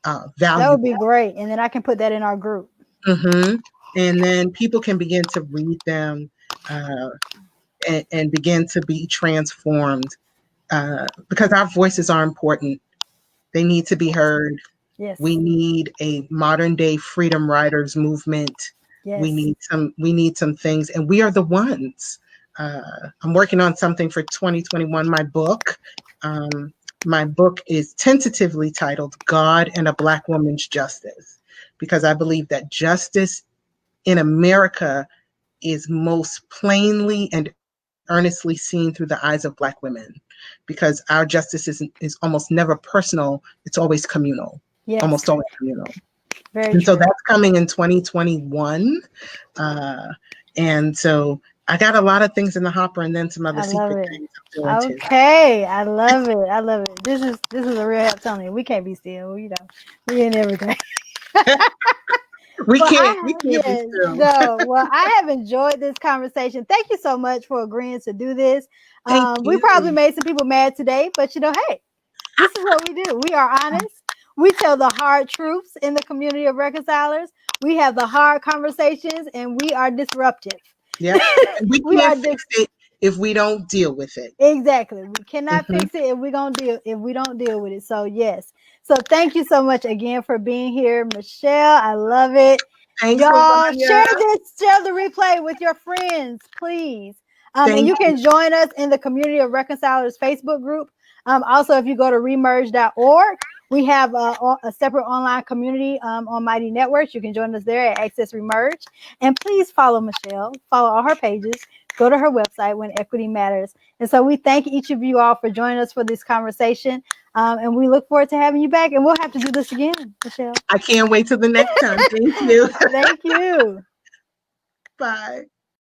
valuable. That would be great. And then I can put that in our group. Mm-hmm. And then people can begin to read them and begin to be transformed because our voices are important. They need to be heard. Yes. We need a modern day freedom riders movement. Yes. We need some things, and we are the ones. I'm working on something for 2021. My book is tentatively titled God and a Black Woman's Justice, because I believe that justice in America is most plainly and earnestly seen through the eyes of Black women, because our justice is almost never personal. It's always communal. Yes. Almost always communal. Very and true. So that's coming in 2021. And so I got a lot of things in the hopper, and then some other secret things I'm doing too. Okay, I love it. I love it. This is a real help. Telling you, we can't be still. We in everything. We can't be still. No, well, I have enjoyed this conversation. Thank you so much for agreeing to do this. We probably made some people mad today, but hey, this is what we do. We are honest. We tell the hard truths in the community of reconcilers. We have the hard conversations, and we are disruptive. Yeah, we can't fix it if we don't deal with it. Exactly, we cannot fix it if we don't deal with it. So yes, so thank you so much again for being here, Michelle. I love it. Thanks, y'all. Share the replay with your friends, please. And you can join us in the Community of Reconcilers Facebook group. Also, if you go to remerge.org. We have a separate online community on Mighty Networks. You can join us there at Access Remerge. And please follow Michelle. Follow all her pages. Go to her website, When Equity Matters. And so we thank each of you all for joining us for this conversation. And we look forward to having you back. And we'll have to do this again, Michelle. I can't wait till the next time. Thank you. Thank you. Bye.